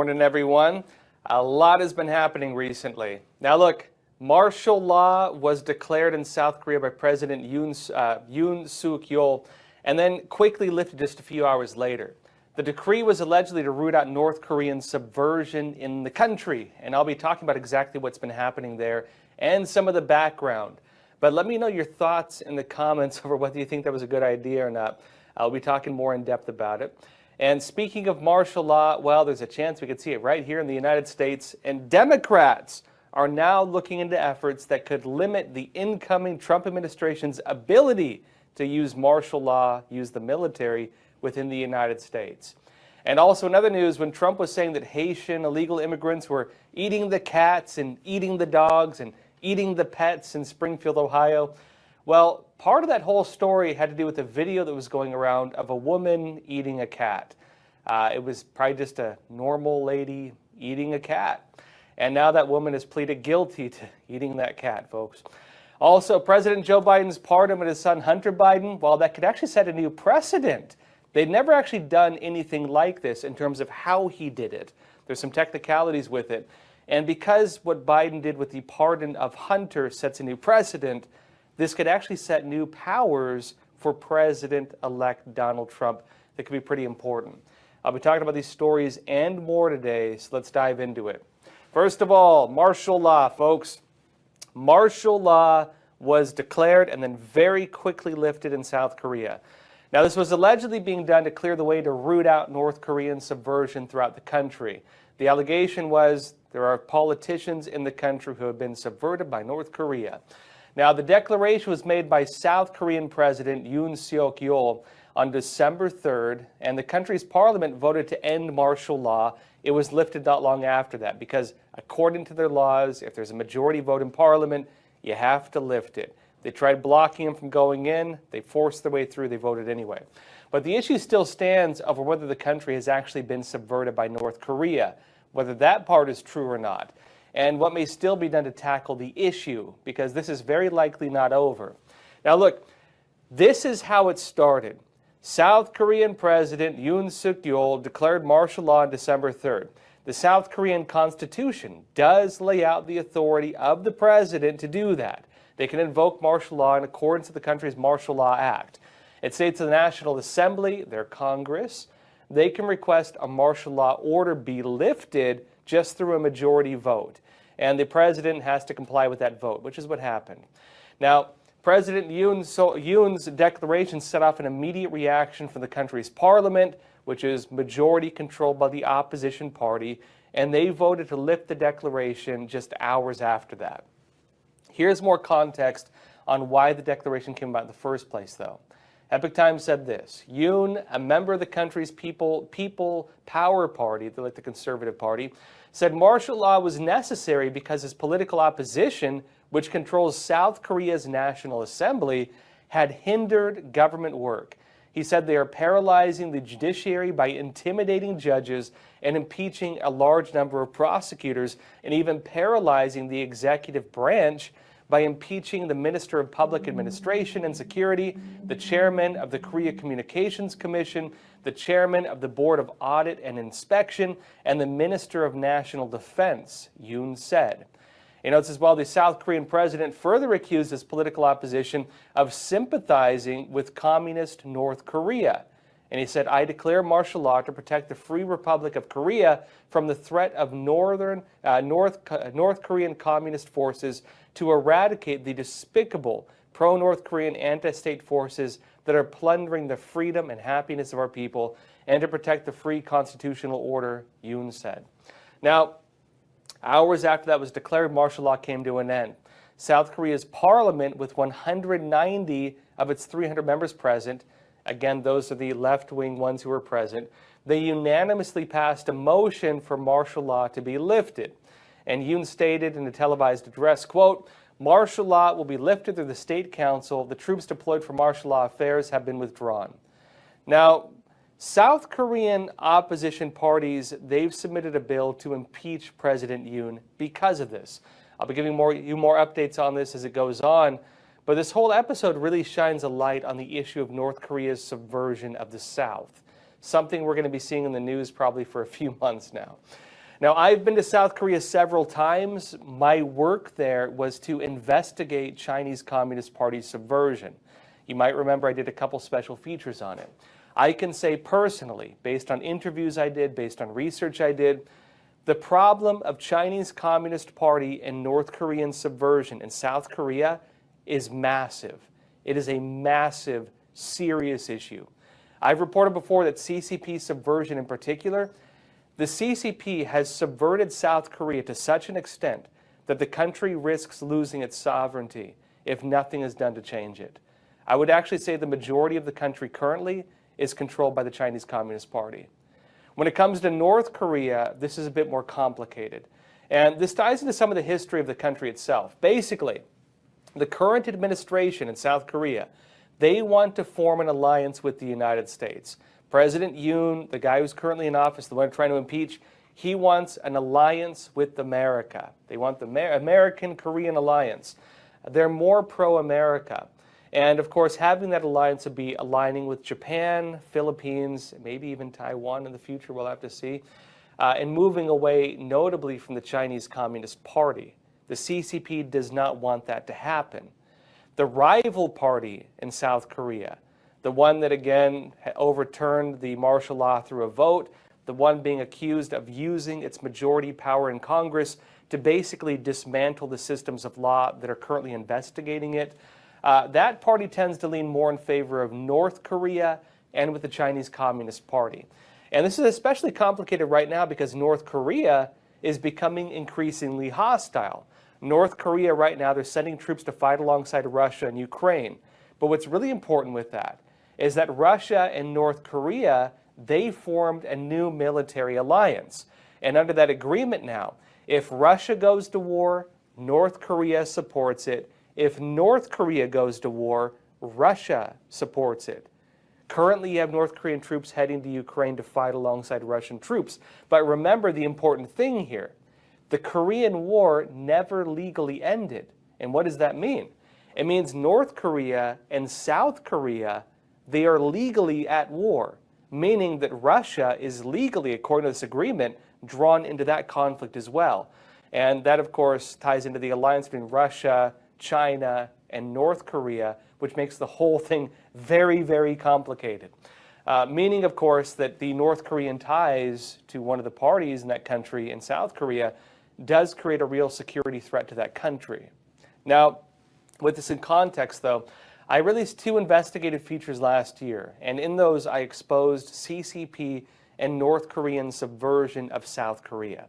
morning, everyone. A lot has been happening recently. Now look, martial law was declared in South Korea by President Yoon Suk-yeol and then quickly lifted just a few hours later. The decree was allegedly to root out North Korean subversion in the country, and I'll be talking about exactly what's been happening there and some of the background. But let me know your thoughts in the comments over whether you think that was a good idea or not. I'll be talking more in depth about it. And speaking of martial law, well, there's a chance we could see it right here in the United States. And Democrats are now looking into efforts that could limit the incoming Trump administration's ability to use martial law, use the military within the United States. And also in other news, when Trump was saying that Haitian illegal immigrants were eating the cats and eating the dogs and eating the pets in Springfield, Ohio, well, part of that whole story had to do with a video that was going around of a woman eating a cat. It was probably just a normal lady eating a cat. And now that woman has pleaded guilty to eating that cat, folks. Also, President Joe Biden's pardon with his son Hunter Biden, well, that could actually set a new precedent. They'd never actually done anything like this in terms of how he did it. There's some technicalities with it. And because what Biden did with the pardon of Hunter sets a new precedent, this could actually set new powers for President-elect Donald Trump that could be pretty important. I'll be talking about these stories and more today, so let's dive into it. First of all, martial law, folks. Martial law was declared and then very quickly lifted in South Korea. Now, this was allegedly being done to clear the way to root out North Korean subversion throughout the country. The allegation was there are politicians in the country who have been subverted by North Korea. Now, the declaration was made by South Korean President Yoon Suk-yeol on December 3rd, and the country's parliament voted to end martial law. It was lifted not long after that because, according to their laws, if there's a majority vote in parliament, you have to lift it. They tried blocking him from going in. They forced their way through. They voted anyway. But the issue still stands over whether the country has actually been subverted by North Korea, whether that part is true or not, and what may still be done to tackle the issue, because this is very likely not over. Now look, this is how it started. South Korean President Yoon Suk-yeol declared martial law on December 3rd. The South Korean Constitution does lay out the authority of the president to do that. They can invoke martial law in accordance with the country's Martial Law Act. It states the National Assembly, their Congress, they can request a martial law order be lifted just through a majority vote. And the president has to comply with that vote, which is what happened. Now, President Yoon's declaration set off an immediate reaction from the country's parliament, which is majority controlled by the opposition party, and they voted to lift the declaration just hours after that. Here's more context on why the declaration came about in the first place, though. epochtimes said this: Yoon, a member of the country's People Power Party, like the Conservative Party, said martial law was necessary because his political opposition, which controls South Korea's National Assembly, had hindered government work. He said they are paralyzing the judiciary by intimidating judges and impeaching a large number of prosecutors, and even paralyzing the executive branch by impeaching the Minister of Public Administration and Security, the chairman of the Korea Communications Commission, the chairman of the Board of Audit and Inspection, and the Minister of National Defense, Yoon said. He notes as well the South Korean president further accused his political opposition of sympathizing with communist North Korea. And he said, I declare martial law to protect the Free Republic of Korea from the threat of North Korean communist forces to eradicate the despicable pro-North Korean anti-state forces that are plundering the freedom and happiness of our people, and to protect the free constitutional order, Yoon said. Now, hours after that was declared, martial law came to an end. South Korea's parliament, with 190 of its 300 members present, again, those are the left-wing ones who were present, they unanimously passed a motion for martial law to be lifted. And Yoon stated in a televised address, quote, martial law will be lifted through the State Council. The troops deployed for martial law affairs have been withdrawn. Now, South Korean opposition parties, they've submitted a bill to impeach President Yoon because of this. I'll be giving you more updates on this as it goes on, but this whole episode really shines a light on the issue of North Korea's subversion of the South, something we're going to be seeing in the news probably for a few months now. Now, I've been to South Korea several times. My work there was to investigate Chinese Communist Party subversion. You might remember I did a couple special features on it. I can say personally, based on interviews I did, based on research I did, the problem of Chinese Communist Party and North Korean subversion in South Korea is massive. It is a massive, serious issue. I've reported before that CCP subversion in particular, the CCP has subverted South Korea to such an extent that the country risks losing its sovereignty if nothing is done to change it. I would actually say the majority of the country currently is controlled by the Chinese Communist Party. When it comes to North Korea, this is a bit more complicated. And this ties into some of the history of the country itself. Basically, the current administration in South Korea, they want to form an alliance with the United States. President Yoon, the guy who's currently in office, the one trying to impeach, he wants an alliance with America. They want the American-Korean alliance. They're more pro-America. And of course, having that alliance would be aligning with Japan, Philippines, maybe even Taiwan in the future, we'll have to see, and moving away notably from the Chinese Communist Party. The CCP does not want that to happen. The rival party in South Korea, the one that again overturned the martial law through a vote, the one being accused of using its majority power in Congress to basically dismantle the systems of law that are currently investigating it. That party tends to lean more in favor of North Korea and with the Chinese Communist Party. And this is especially complicated right now because North Korea is becoming increasingly hostile. North Korea right now, they're sending troops to fight alongside Russia and Ukraine. But what's really important with that is that Russia and North Korea, they formed a new military alliance. And under that agreement now, if Russia goes to war, North Korea supports it. If North Korea goes to war, Russia supports it. Currently, you have North Korean troops heading to Ukraine to fight alongside Russian troops. But remember the important thing here. The Korean War never legally ended. And what does that mean? It means North Korea and South Korea, they are legally at war, meaning that Russia is legally, according to this agreement, drawn into that conflict as well. And that, of course, ties into the alliance between Russia, China, and North Korea, which makes the whole thing very, very complicated. Meaning, of course, that the North Korean ties to one of the parties in that country in South Korea does create a real security threat to that country. Now, with this in context, though, I released 2 investigative features last year, and in those I exposed CCP and North Korean subversion of South Korea.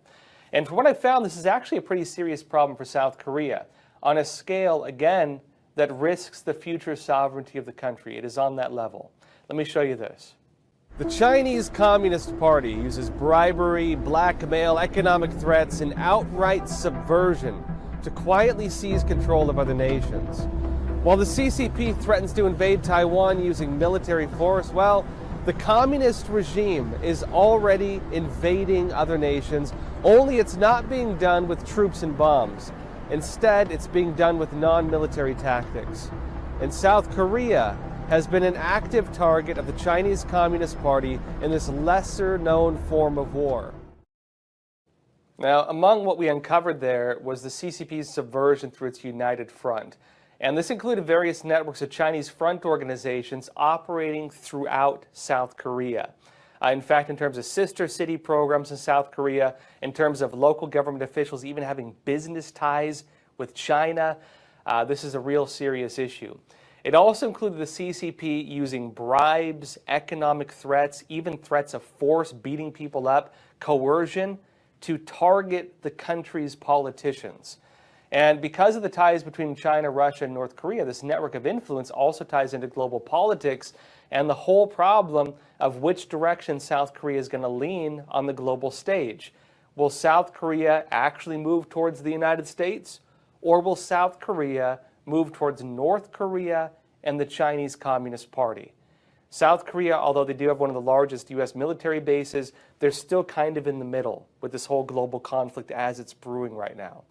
And from what I found, this is actually a pretty serious problem for South Korea, on a scale, again, that risks the future sovereignty of the country. It is on that level. Let me show you this. The Chinese Communist Party uses bribery, blackmail, economic threats, and outright subversion to quietly seize control of other nations. While the CCP threatens to invade Taiwan using military force, well, the communist regime is already invading other nations, only it's not being done with troops and bombs. Instead, it's being done with non-military tactics. And South Korea has been an active target of the Chinese Communist Party in this lesser-known form of war. Now, among what we uncovered there was the CCP's subversion through its United Front. And this included various networks of Chinese front organizations operating throughout South Korea. In fact, in terms of sister city programs in South Korea, in terms of local government officials even having business ties with China, this is a real serious issue. It also included the CCP using bribes, economic threats, even threats of force, beating people up, coercion, to target the country's politicians. And because of the ties between China, Russia, and North Korea, this network of influence also ties into global politics and the whole problem of which direction South Korea is going to lean on the global stage. Will South Korea actually move towards the United States, or will South Korea move towards North Korea and the Chinese Communist Party? South Korea, although they do have one of the largest U.S. military bases, they're still kind of in the middle with this whole global conflict as it's brewing right now.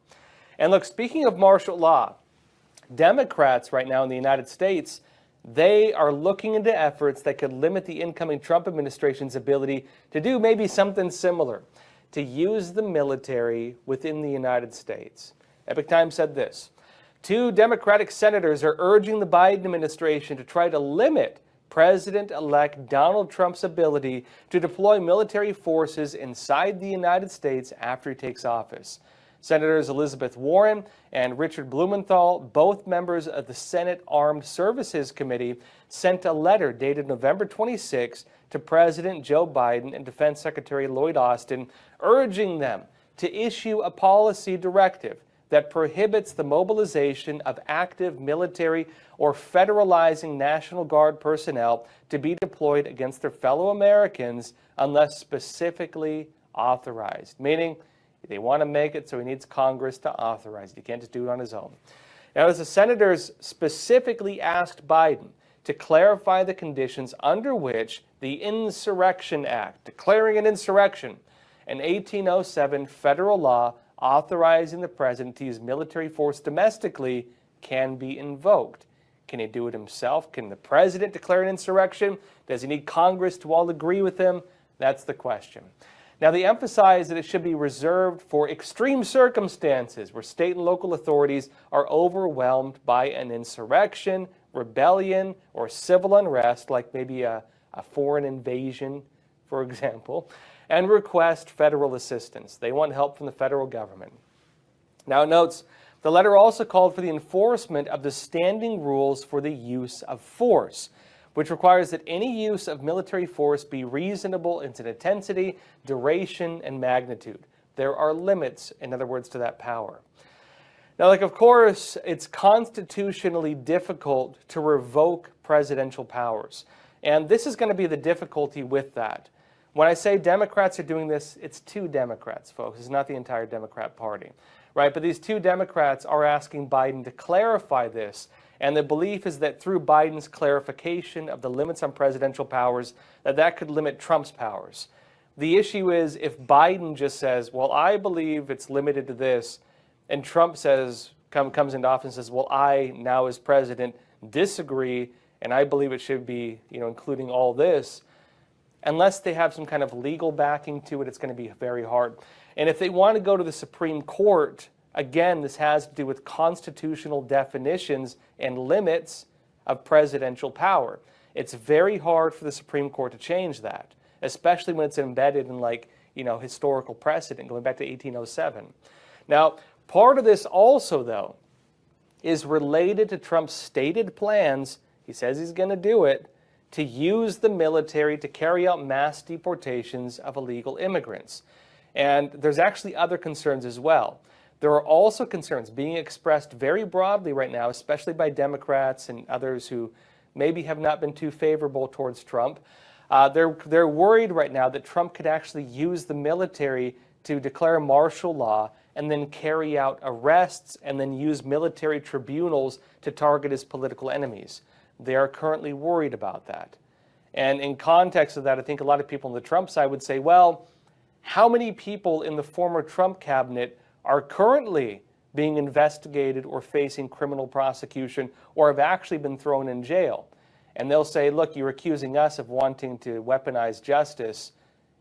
And look, speaking of martial law, Democrats right now in the United States, they are looking into efforts that could limit the incoming Trump administration's ability to do maybe something similar. to use the military within the United States. Epoch Times said this: 2 Democratic senators are urging the Biden administration to try to limit President-elect Donald Trump's ability to deploy military forces inside the United States after he takes office. Senators Elizabeth Warren and Richard Blumenthal, both members of the Senate Armed Services Committee, sent a letter dated November 26 to President Joe Biden and Defense Secretary Lloyd Austin, urging them to issue a policy directive that prohibits the mobilization of active military or federalizing National Guard personnel to be deployed against their fellow Americans unless specifically authorized. Meaning, they want to make it so he needs Congress to authorize it. He can't just do it on his own. Now, as the senators specifically asked Biden to clarify the conditions under which the Insurrection Act, declaring an insurrection, an 1807 federal law authorizing the president to use military force domestically, can be invoked. Can he do it himself? Can the president declare an insurrection? Does he need Congress to all agree with him? That's the question. Now, they emphasize that it should be reserved for extreme circumstances where state and local authorities are overwhelmed by an insurrection, rebellion, or civil unrest, like maybe a foreign invasion, for example, and request federal assistance. They want help from the federal government. Now, it notes the letter also called for the enforcement of the standing rules for the use of force, which requires that any use of military force be reasonable in its intensity, duration, and magnitude. There are limits, in other words, to that power. Now, of course, it's constitutionally difficult to revoke presidential powers. And this is going to be the difficulty with that. When I say Democrats are doing this, it's 2 Democrats, folks. It's not the entire Democrat Party, right? But these 2 Democrats are asking Biden to clarify this. And the belief is that through Biden's clarification of the limits on presidential powers, that could limit Trump's powers. The issue is if Biden just says, well, I believe it's limited to this, and Trump says, comes into office and says, well, I now as president disagree, and I believe it should be, including all this. Unless they have some kind of legal backing to it, it's going to be very hard. And if they want to go to the Supreme Court, again, this has to do with constitutional definitions and limits of presidential power. It's very hard for the Supreme Court to change that, especially when it's embedded in historical precedent going back to 1807. Now, part of this also, though, is related to Trump's stated plans. He says he's going to do it, to use the military to carry out mass deportations of illegal immigrants. And there's actually other concerns as well. There are also concerns being expressed very broadly right now, especially by Democrats and others who maybe have not been too favorable towards Trump. They're worried right now that Trump could actually use the military to declare martial law and then carry out arrests and then use military tribunals to target his political enemies. They are currently worried about that. And in context of that, I think a lot of people on the Trump side would say, well, how many people in the former Trump cabinet are currently being investigated or facing criminal prosecution or have actually been thrown in jail? And they'll say, look, you're accusing us of wanting to weaponize justice.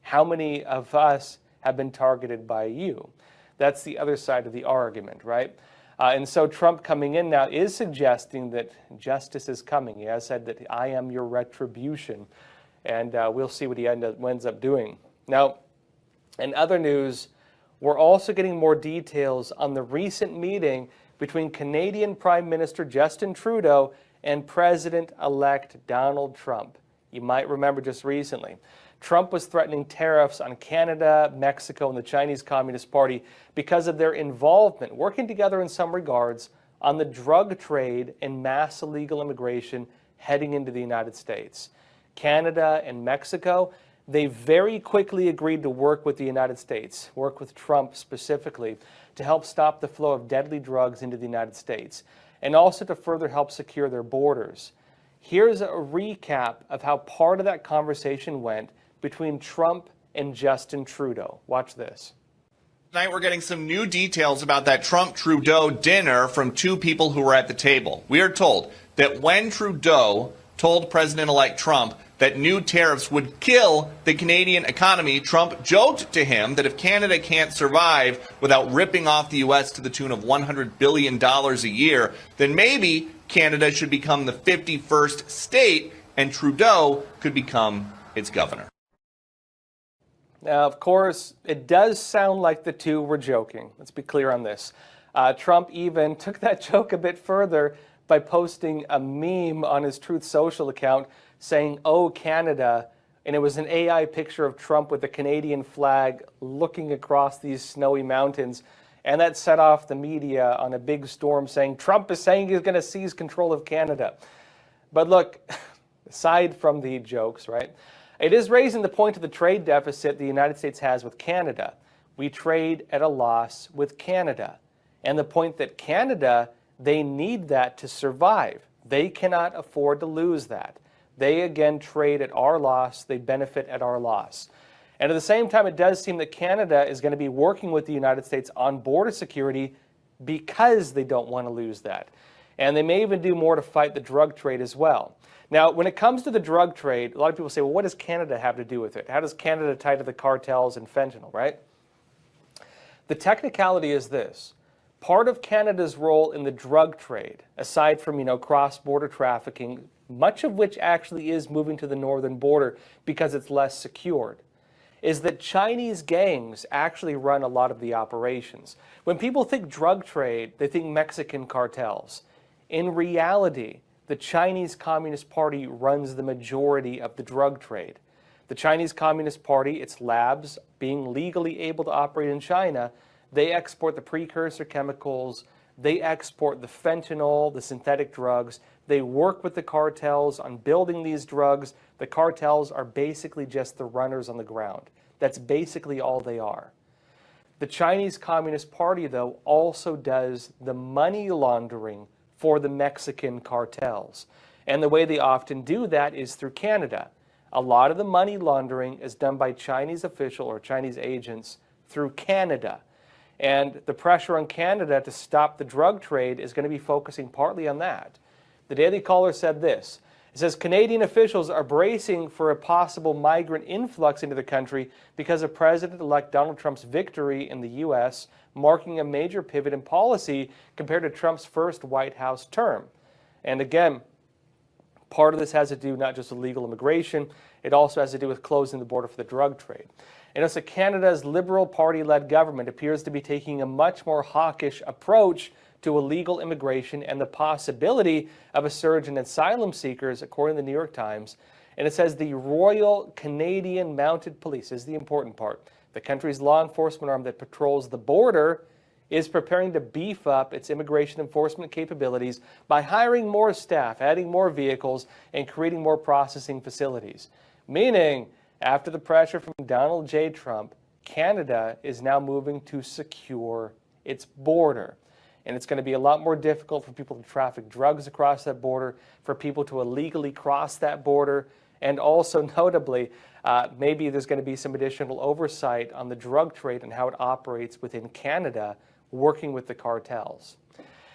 How many of us have been targeted by you? That's the other side of the argument, right? And so Trump coming in now is suggesting that justice is coming. He has said that I am your retribution. And we'll see what he ends up doing. Now, in other news, we're also getting more details on the recent meeting between Canadian Prime Minister Justin Trudeau and President-elect Donald Trump. You might remember just recently, Trump was threatening tariffs on Canada, Mexico, and the Chinese Communist Party because of their involvement, working together in some regards, on the drug trade and mass illegal immigration heading into the United States. Canada and Mexico, they very quickly agreed to work with the United States, work with Trump specifically, to help stop the flow of deadly drugs into the United States, and also to further help secure their borders. Here's a recap of how part of that conversation went between Trump and Justin Trudeau. Watch this. Tonight we're getting some new details about that Trump-Trudeau dinner from 2 people who were at the table. We are told that when Trudeau told President-elect Trump that new tariffs would kill the Canadian economy. Trump joked to him that if Canada can't survive without ripping off the U.S. to the tune of $100 billion a year, then maybe Canada should become the 51st state and Trudeau could become its governor. Now, of course, it does sound like the two were joking. Let's be clear on this. Trump even took that joke a bit further by posting a meme on his Truth Social account saying, "Oh, Canada," and it was an AI picture of Trump with the Canadian flag looking across these snowy mountains. And that set off the media on a big storm saying, Trump is saying he's going to seize control of Canada. But look, aside from the jokes, right, it is raising the point of the trade deficit the United States has with Canada. We trade at a loss with Canada. And the point that Canada, they need that to survive. They cannot afford to lose that. They, again, trade at our loss. They benefit at our loss. And at the same time, it does seem that Canada is going to be working with the United States on border security because they don't want to lose that. And they may even do more to fight the drug trade as well. Now, when it comes to the drug trade, a lot of people say, well, what does Canada have to do with it? How does Canada tie to the cartels and fentanyl, right? The technicality is this. Part of Canada's role in the drug trade, aside from, cross-border trafficking, much of which actually is moving to the northern border because it's less secured, is that Chinese gangs actually run a lot of the operations. When people think drug trade, they think Mexican cartels. In reality, the Chinese Communist Party runs the majority of the drug trade. The Chinese Communist Party, its labs being legally able to operate in China, they export the precursor chemicals, they export the fentanyl, the synthetic drugs. They work with the cartels on building these drugs. The cartels are basically just the runners on the ground. That's basically all they are. The Chinese Communist Party, though, also does the money laundering for the Mexican cartels. And the way they often do that is through Canada. A lot of the money laundering is done by Chinese official or Chinese agents through Canada. And the pressure on Canada to stop the drug trade is going to be focusing partly on that. The Daily Caller said this. It says, Canadian officials are bracing for a possible migrant influx into the country because of President-elect Donald Trump's victory in the U.S., marking a major pivot in policy compared to Trump's first White House term. And again, part of this has to do not just with legal immigration, it also has to do with closing the border for the drug trade. And also Canada's Liberal Party-led government appears to be taking a much more hawkish approach to illegal immigration and the possibility of a surge in asylum seekers, according to the New York Times. And it says the Royal Canadian Mounted Police is the important part. The country's law enforcement arm that patrols the border is preparing to beef up its immigration enforcement capabilities by hiring more staff, adding more vehicles, and creating more processing facilities. Meaning, after the pressure from Donald J. Trump, Canada is now moving to secure its border. And it's going to be a lot more difficult for people to traffic drugs across that border, for people to illegally cross that border, and also notably, maybe there's going to be some additional oversight on the drug trade and how it operates within Canada, working with the cartels.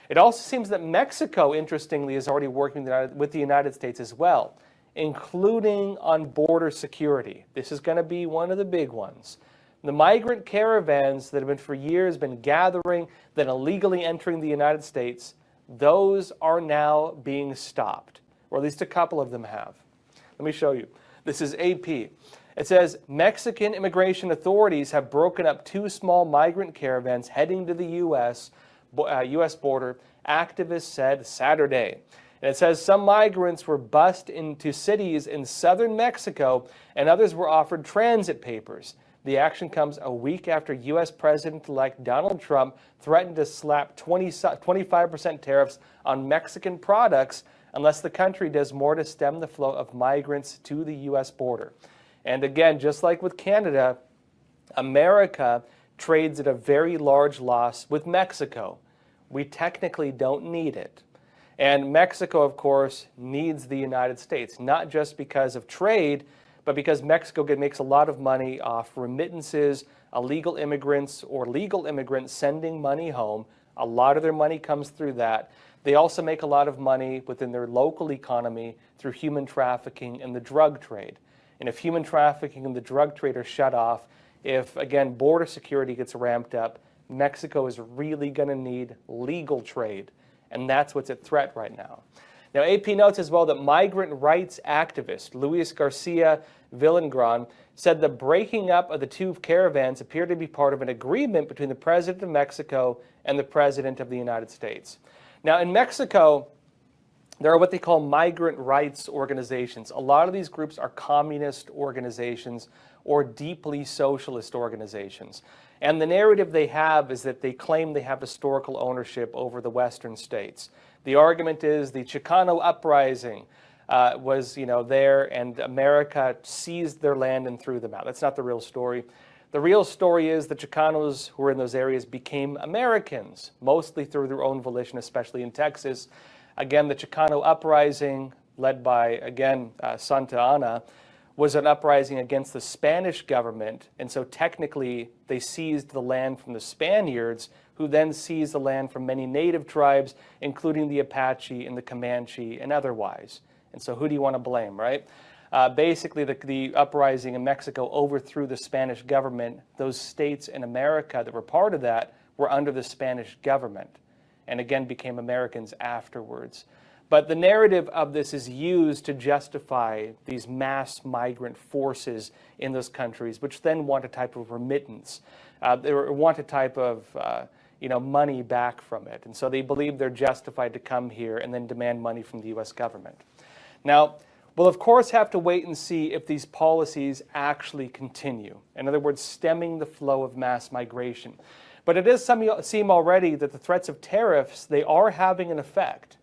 It also seems that Mexico, interestingly, is already working with the United States as well, including on border security. This is going to be one of the big ones. The migrant caravans that have been for years been gathering, then illegally entering the United States, those are now being stopped, or at least a couple of them have. Let me show you. This is AP. It says, Mexican immigration authorities have broken up 2 small migrant caravans heading to the U.S. border, activists said Saturday. And it says some migrants were bussed into cities in southern Mexico and others were offered transit papers. The action comes a week after U.S. President-elect Donald Trump threatened to slap 25% tariffs on Mexican products unless the country does more to stem the flow of migrants to the U.S. border. And again, just like with Canada, America trades at a very large loss with Mexico. We technically don't need it. And Mexico, of course, needs the United States, not just because of trade, but because Mexico makes a lot of money off remittances, illegal immigrants or legal immigrants sending money home. A lot of their money comes through that. They also make a lot of money within their local economy through human trafficking and the drug trade. And if human trafficking and the drug trade are shut off, if, again, border security gets ramped up, Mexico is really going to need legal trade. And that's what's at threat right now. Now, AP notes as well that migrant rights activist Luis Garcia Villagran said the breaking up of the two caravans appeared to be part of an agreement between the president of Mexico and the president of the United States. Now, in Mexico, there are what they call migrant rights organizations. A lot of these groups are communist organizations or deeply socialist organizations. And the narrative they have is that they claim they have historical ownership over the western states. The argument is the Chicano uprising was, there, and America seized their land and threw them out. That's not the real story. The real story is the Chicanos who were in those areas became Americans, mostly through their own volition, especially in Texas. Again, the Chicano uprising, led by, again, Santa Anna, was an uprising against the Spanish government. And so technically, they seized the land from the Spaniards, who then seized the land from many native tribes, including the Apache and the Comanche and otherwise. And so who do you want to blame, right? Basically, the uprising in Mexico overthrew the Spanish government. Those states in America that were part of that were under the Spanish government, and again became Americans afterwards. But the narrative of this is used to justify these mass migrant forces in those countries, which then want a type of remittance. They want a type of money back from it. And so they believe they're justified to come here and then demand money from the U.S. government. Now, we'll of course have to wait and see if these policies actually continue. In other words, stemming the flow of mass migration. But it does seem already that the threats of tariffs, they are having an effect.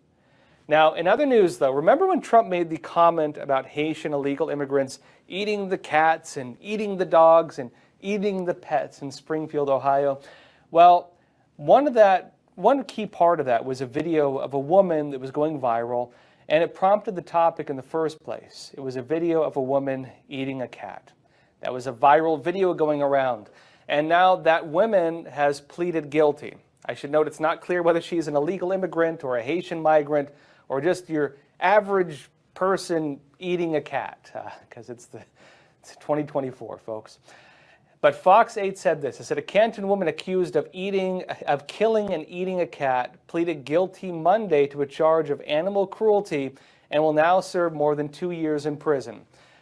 Now, in other news, though, remember when Trump made the comment about Haitian illegal immigrants eating the cats and eating the dogs and eating the pets in Springfield, Ohio? Well, one key part of that was a video of a woman that was going viral, and it prompted the topic in the first place. It was a video of a woman eating a cat. That was a viral video going around. And now that woman has pleaded guilty. I should note it's not clear whether she's an illegal immigrant or a Haitian migrant or just your average person eating a cat, because it's 2024, folks. But Fox 8 said this. It said a Canton woman accused of killing and eating a cat pleaded guilty Monday to a charge of animal cruelty and will now serve more than 2 years in prison.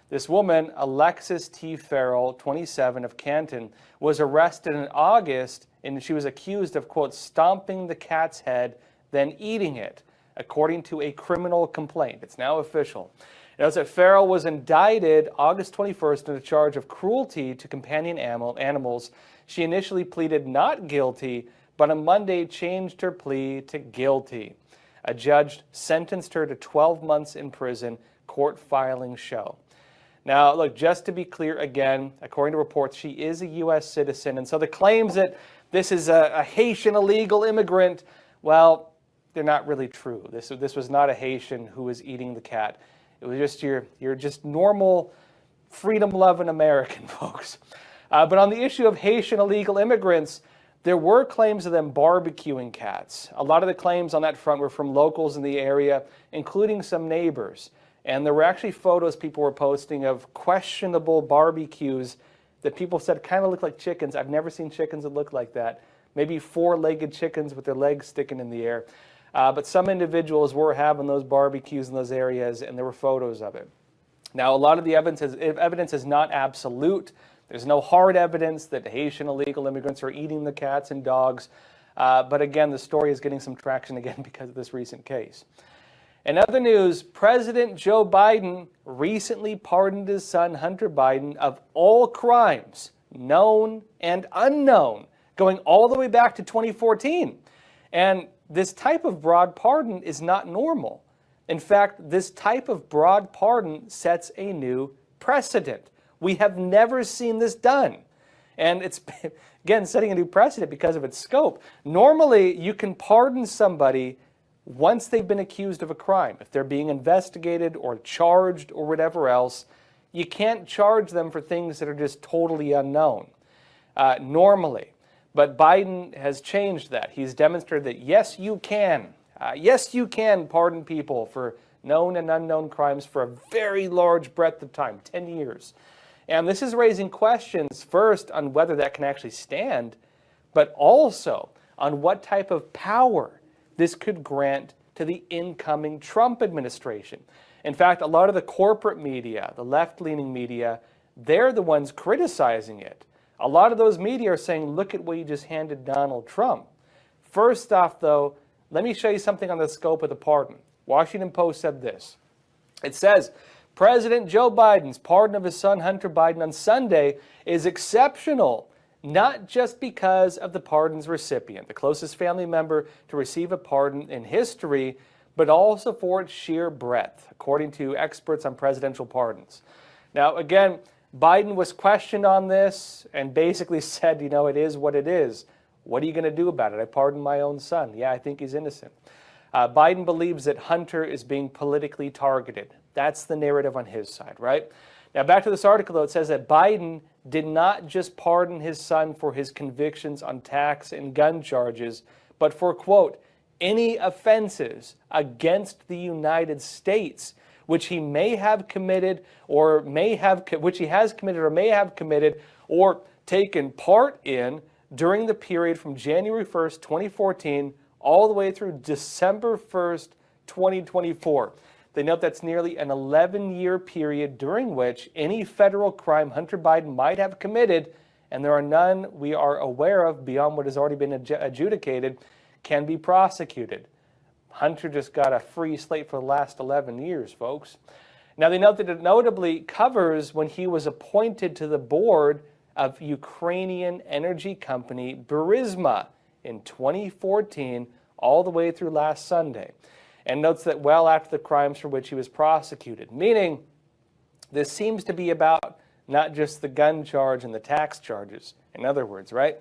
This woman, Alexis T. Farrell, 27, of Canton, was arrested in August, and she was accused of, quote, stomping the cat's head, then eating it, according to a criminal complaint. It's now official. It notes that Farrell was indicted August 21st on a charge of cruelty to companion animals. She initially pleaded not guilty, but on Monday changed her plea to guilty. A judge sentenced her to 12 months in prison, court filings show. Now, look, just to be clear again, according to reports, she is a U.S. citizen. And so the claims that this is a Haitian illegal immigrant, well, they're not really true. This was not a Haitian who was eating the cat. It was just your just normal freedom-loving American, folks. But on the issue of Haitian illegal immigrants, there were claims of them barbecuing cats. A lot of the claims on that front were from locals in the area, including some neighbors. And there were actually photos people were posting of questionable barbecues that people said kind of look like chickens. I've never seen chickens that look like that. Maybe four-legged chickens with their legs sticking in the air. But some individuals were having those barbecues in those areas, and there were photos of it. Now, a lot of the evidence is not absolute. There's no hard evidence that Haitian illegal immigrants are eating the cats and dogs. But again, the story is getting some traction again because of this recent case. In other news, President Joe Biden recently pardoned his son, Hunter Biden, of all crimes, known and unknown, going all the way back to 2014. And this type of broad pardon is not normal. In fact, this type of broad pardon sets a new precedent. We have never seen this done. And it's, again, setting a new precedent because of its scope. Normally, you can pardon somebody once they've been accused of a crime. If they're being investigated or charged or whatever else, you can't charge them for things that are just totally unknown, normally. But Biden has changed that. He's demonstrated that, yes, you can. Yes, you can pardon people for known and unknown crimes for a very large breadth of time, 10 years. And this is raising questions, first, on whether that can actually stand, but also on what type of power this could grant to the incoming Trump administration. In fact, a lot of the corporate media, the left-leaning media, they're the ones criticizing it. A lot of those media are saying, look at what you just handed Donald Trump. First off, though, let me show you something on the scope of the pardon. Washington Post said this. It says, President Joe Biden's pardon of his son Hunter Biden on Sunday is exceptional, not just because of the pardon's recipient, the closest family member to receive a pardon in history, but also for its sheer breadth, according to experts on presidential pardons. Now, again, Biden was questioned on this and basically said, it is what it is. What are you going to do about it? I pardoned my own son. Yeah, I think he's innocent. Biden believes that Hunter is being politically targeted. That's the narrative on his side, right? Now, back to this article, though, it says that Biden did not just pardon his son for his convictions on tax and gun charges, but for, quote, any offenses against the United States, which he may have committed or which he has committed or may have committed or taken part in during the period from January 1st, 2014, all the way through December 1st, 2024. They note that's nearly an 11-year period during which any federal crime Hunter Biden might have committed, and there are none we are aware of beyond what has already been adjudicated, can be prosecuted. Hunter just got a free slate for the last 11 years, folks. Now, they note that it notably covers when he was appointed to the board of Ukrainian energy company Burisma in 2014, all the way through last Sunday, and notes that well after the crimes for which he was prosecuted, meaning this seems to be about not just the gun charge and the tax charges, in other words, right?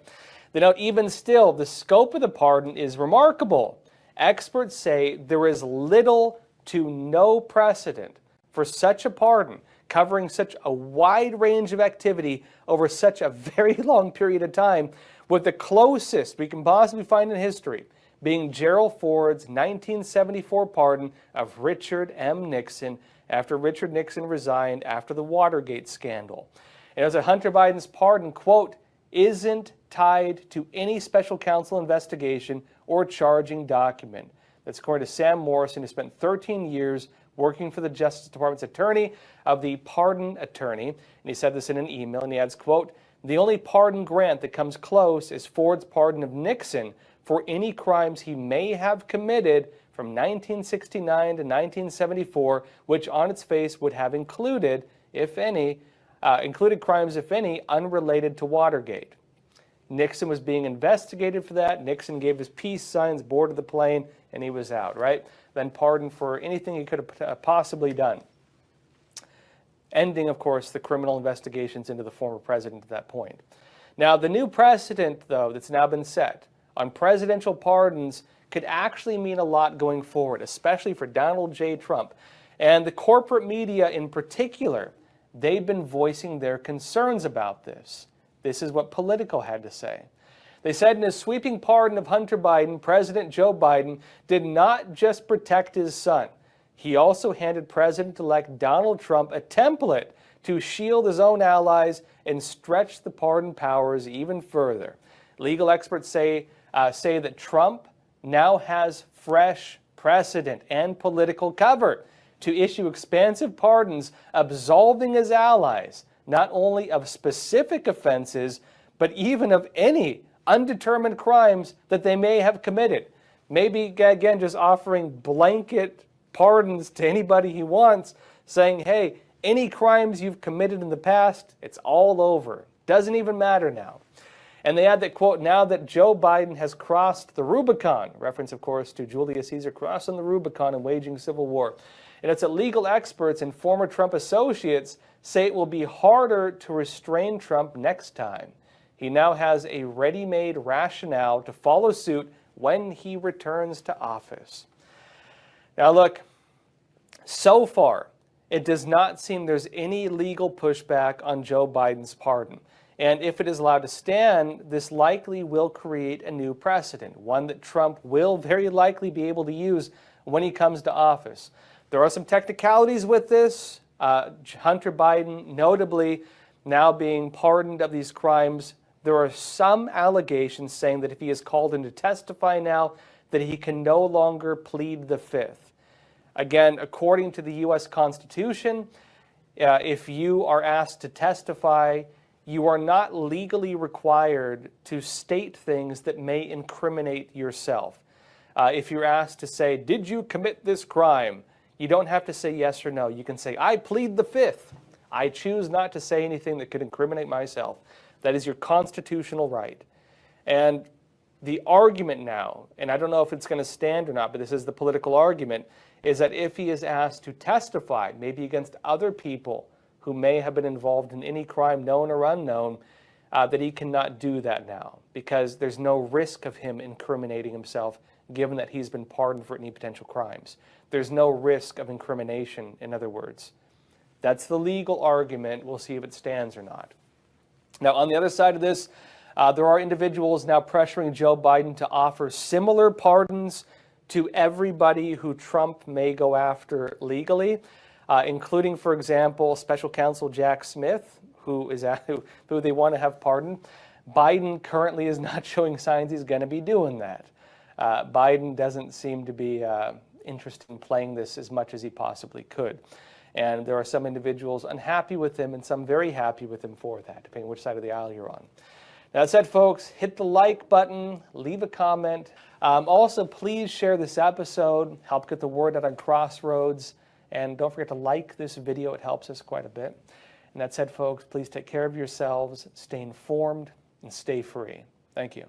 They note even still, the scope of the pardon is remarkable. Experts say there is little to no precedent for such a pardon, covering such a wide range of activity over such a very long period of time, with the closest we can possibly find in history being Gerald Ford's 1974 pardon of Richard M. Nixon after Richard Nixon resigned after the Watergate scandal. And as a Hunter Biden's pardon, quote, isn't tied to any special counsel investigation or charging document. That's according to Sam Morrison, who spent 13 years working for the Justice Department's attorney of the pardon attorney. And he said this in an email, and he adds, quote, the only pardon grant that comes close is Ford's pardon of Nixon for any crimes he may have committed from 1969 to 1974, which on its face would have included, if any, crimes, if any, unrelated to Watergate. Nixon was being investigated for that. Nixon gave his peace signs, boarded the plane, and he was out, right? Then pardoned for anything he could have possibly done. Ending, of course, the criminal investigations into the former president at that point. Now, the new precedent, though, that's now been set on presidential pardons could actually mean a lot going forward, especially for Donald J. Trump. And the corporate media in particular, they've been voicing their concerns about this. This is what Politico had to say. They said in his sweeping pardon of Hunter Biden, President Joe Biden did not just protect his son. He also handed President-elect Donald Trump a template to shield his own allies and stretch the pardon powers even further. Legal experts say that Trump now has fresh precedent and political cover to issue expansive pardons absolving his allies, not only of specific offenses, but even of any undetermined crimes that they may have committed. Maybe, again, just offering blanket pardons to anybody he wants, saying, hey, any crimes you've committed in the past, it's all over. Doesn't even matter now. And they add that, quote, now that Joe Biden has crossed the Rubicon, reference, of course, to Julius Caesar crossing the Rubicon and waging civil war. And it's that legal experts and former Trump associates say it will be harder to restrain Trump next time. He now has a ready-made rationale to follow suit when he returns to office. Now look, so far, it does not seem there's any legal pushback on Joe Biden's pardon. And if it is allowed to stand, this likely will create a new precedent, one that Trump will very likely be able to use when he comes to office. There are some technicalities with this. Hunter Biden, notably, now being pardoned of these crimes. There are some allegations saying that if he is called in to testify now, that he can no longer plead the Fifth. Again, according to the U.S. Constitution, if you are asked to testify, you are not legally required to state things that may incriminate yourself. If you're asked to say, did you commit this crime? You don't have to say yes or no. You can say, I plead the Fifth. I choose not to say anything that could incriminate myself. That is your constitutional right. And the argument now, and I don't know if it's going to stand or not, but this is the political argument, is that if he is asked to testify, maybe against other people who may have been involved in any crime, known or unknown, that he cannot do that now because there's no risk of him incriminating himself given that he's been pardoned for any potential crimes. There's no risk of incrimination, in other words. That's the legal argument. We'll see if it stands or not. Now, on the other side of this, there are individuals now pressuring Joe Biden to offer similar pardons to everybody who Trump may go after legally, including, for example, Special Counsel Jack Smith, who they want to have pardoned. Biden currently is not showing signs he's going to be doing that. Biden doesn't seem to be interested in playing this as much as he possibly could. And there are some individuals unhappy with him and some very happy with him for that, depending on which side of the aisle you're on. Now, that said, folks, hit the like button, leave a comment. Also, please share this episode, help get the word out on Crossroads, and don't forget to like this video. It helps us quite a bit. And that said, folks, please take care of yourselves, stay informed, and stay free. Thank you.